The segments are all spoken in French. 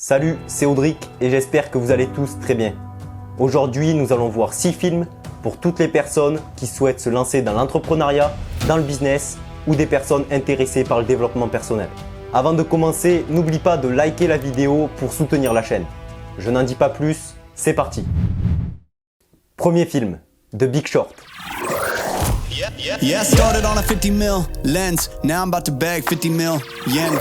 Salut, c'est Audric et j'espère que vous allez tous très bien. Aujourd'hui, nous allons voir 6 films pour toutes les personnes qui souhaitent se lancer dans l'entrepreneuriat, dans le business ou des personnes intéressées par le développement personnel. Avant de commencer, n'oublie pas de liker la vidéo pour soutenir la chaîne. Je n'en dis pas plus, c'est parti. Premier film, The Big Short. Yeah, I started on a 50 mil lens. Now I'm about to bag 50 mil yen.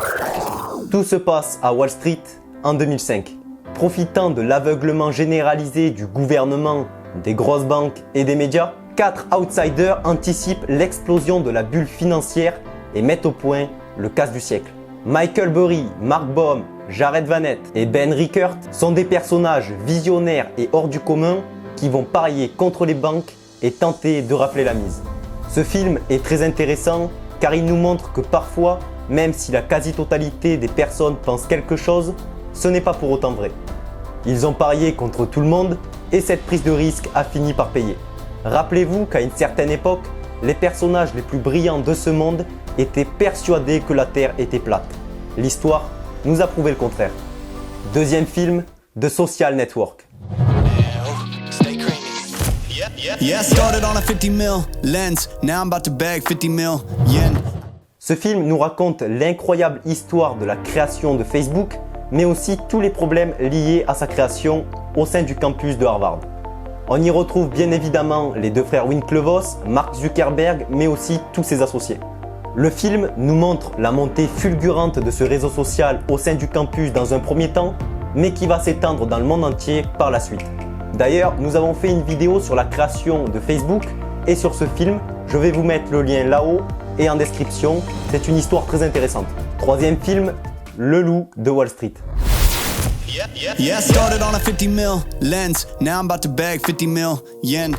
Tout se passe à Wall Street en 2005. Profitant de l'aveuglement généralisé du gouvernement, des grosses banques et des médias, 4 outsiders anticipent l'explosion de la bulle financière et mettent au point le casse du siècle. Michael Burry, Mark Baum, Jared Vanette et Ben Rickert sont des personnages visionnaires et hors du commun qui vont parier contre les banques et tenter de rafler la mise. Ce film est très intéressant car il nous montre que parfois, même si la quasi-totalité des personnes pensent quelque chose, ce n'est pas pour autant vrai. Ils ont parié contre tout le monde et cette prise de risque a fini par payer. Rappelez-vous qu'à une certaine époque, les personnages les plus brillants de ce monde étaient persuadés que la Terre était plate. L'histoire nous a prouvé le contraire. Deuxième film, The Social Network. Yeah, I started on a 50 mil lens. Now I'm about to bag 50 mil yen. Ce film nous raconte l'incroyable histoire de la création de Facebook, mais aussi tous les problèmes liés à sa création au sein du campus de Harvard. On y retrouve bien évidemment les deux frères Winklevoss, Mark Zuckerberg, mais aussi tous ses associés. Le film nous montre la montée fulgurante de ce réseau social au sein du campus dans un premier temps, mais qui va s'étendre dans le monde entier par la suite. D'ailleurs, nous avons fait une vidéo sur la création de Facebook et sur ce film, je vais vous mettre le lien là-haut et en description. C'est une histoire très intéressante. Troisième film, Le Loup de Wall Street. Yeah, I started on a 50 mil lens. Now I'm about to bag 50 mil yen.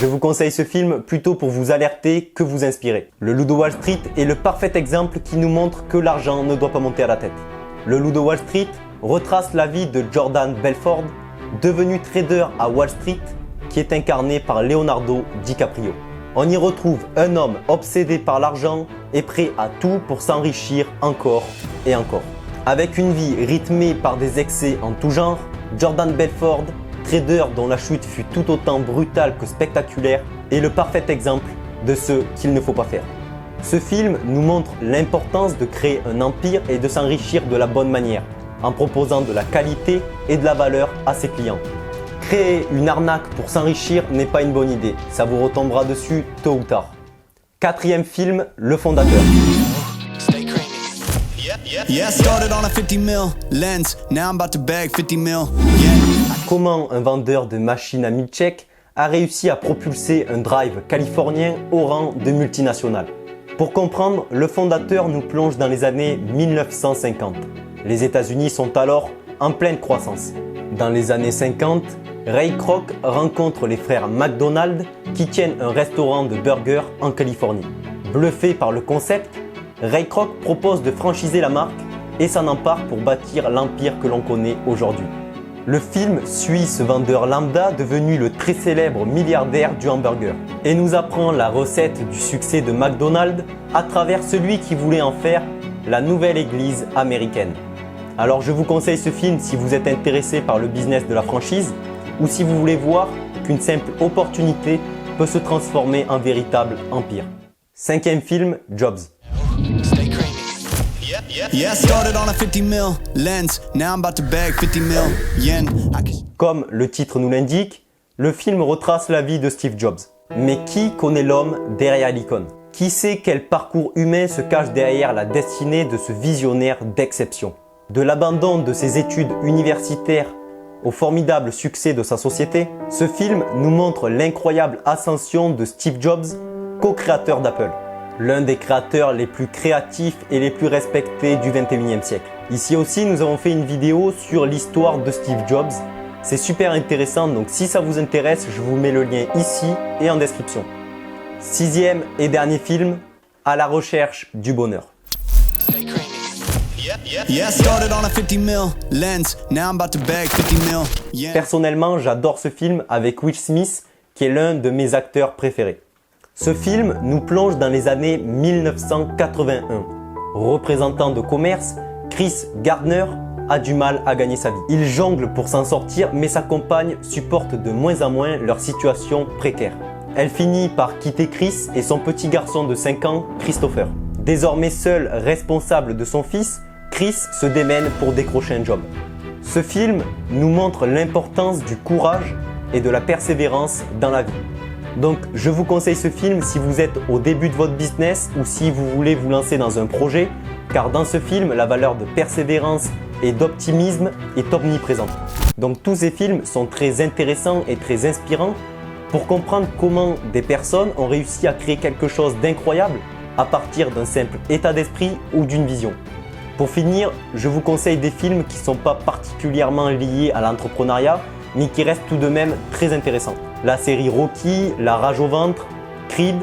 Je vous conseille ce film plutôt pour vous alerter que vous inspirer. Le Loup de Wall Street est le parfait exemple qui nous montre que l'argent ne doit pas monter à la tête. Le Loup de Wall Street retrace la vie de Jordan Belfort, devenu trader à Wall Street, qui est incarné par Leonardo DiCaprio. On y retrouve un homme obsédé par l'argent et prêt à tout pour s'enrichir encore et encore. Avec une vie rythmée par des excès en tout genre, Jordan Belfort, trader dont la chute fut tout autant brutale que spectaculaire, est le parfait exemple de ce qu'il ne faut pas faire. Ce film nous montre l'importance de créer un empire et de s'enrichir de la bonne manière, en proposant de la qualité et de la valeur à ses clients. Créer une arnaque pour s'enrichir n'est pas une bonne idée, ça vous retombera dessus tôt ou tard. Quatrième film, Le Fondateur. Yeah, I started on a 50 mil lens. Now I'm about to bag 50 mil yen. Comment un vendeur de machines à milkshake a réussi à propulser un drive californien au rang de multinationale. Pour comprendre, Le Fondateur nous plonge dans les années 1950. Les États-Unis sont alors en pleine croissance. Dans les années 50, Ray Kroc rencontre les frères McDonald qui tiennent un restaurant de burgers en Californie. Bluffé par le concept, Ray Kroc propose de franchiser la marque et s'en empare pour bâtir l'empire que l'on connaît aujourd'hui. Le film suit ce vendeur lambda devenu le très célèbre milliardaire du hamburger et nous apprend la recette du succès de McDonald's à travers celui qui voulait en faire la nouvelle église américaine. Alors je vous conseille ce film si vous êtes intéressé par le business de la franchise ou si vous voulez voir qu'une simple opportunité peut se transformer en véritable empire. Cinquième film, Jobs. Yeah, I started on a 50 mil lens. Now I'm about to bag 50 mil yen. Comme le titre nous l'indique, le film retrace la vie de Steve Jobs. Mais qui connaît l'homme derrière l'icône? Qui sait quel parcours humain se cache derrière la destinée de ce visionnaire d'exception? De l'abandon de ses études universitaires au formidable succès de sa société, ce film nous montre l'incroyable ascension de Steve Jobs, co-créateur d'Apple. L'un des créateurs les plus créatifs et les plus respectés du 21e siècle. Ici aussi, nous avons fait une vidéo sur l'histoire de Steve Jobs. C'est super intéressant, donc si ça vous intéresse, je vous mets le lien ici et en description. Sixième et dernier film, À la recherche du bonheur. Yeah, I started on a 50 mil lens. Now I'm about to bag 50 mil yen. Personnellement, j'adore ce film avec Will Smith, qui est l'un de mes acteurs préférés. Ce film nous plonge dans les années 1981. Représentant de commerce, Chris Gardner a du mal à gagner sa vie. Il jongle pour s'en sortir, mais sa compagne supporte de moins en moins leur situation précaire. Elle finit par quitter Chris et son petit garçon de 5 ans, Christopher. Désormais seul responsable de son fils, Chris se démène pour décrocher un job. Ce film nous montre l'importance du courage et de la persévérance dans la vie. Donc je vous conseille ce film si vous êtes au début de votre business ou si vous voulez vous lancer dans un projet, car dans ce film, la valeur de persévérance et d'optimisme est omniprésente. Donc tous ces films sont très intéressants et très inspirants pour comprendre comment des personnes ont réussi à créer quelque chose d'incroyable à partir d'un simple état d'esprit ou d'une vision. Pour finir, je vous conseille des films qui ne sont pas particulièrement liés à l'entrepreneuriat, mais qui restent tout de même très intéressants. La série Rocky, La rage au ventre, Creed,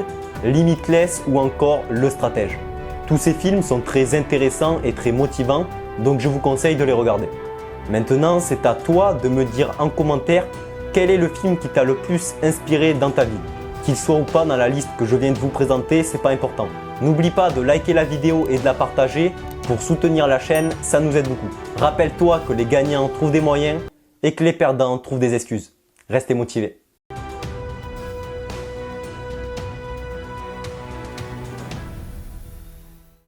Limitless ou encore Le Stratège. Tous ces films sont très intéressants et très motivants, donc je vous conseille de les regarder. Maintenant, c'est à toi de me dire en commentaire quel est le film qui t'a le plus inspiré dans ta vie. Qu'il soit ou pas dans la liste que je viens de vous présenter, c'est pas important. N'oublie pas de liker la vidéo et de la partager pour soutenir la chaîne, ça nous aide beaucoup. Rappelle-toi que les gagnants trouvent des moyens et que les perdants trouvent des excuses. Restez motivés.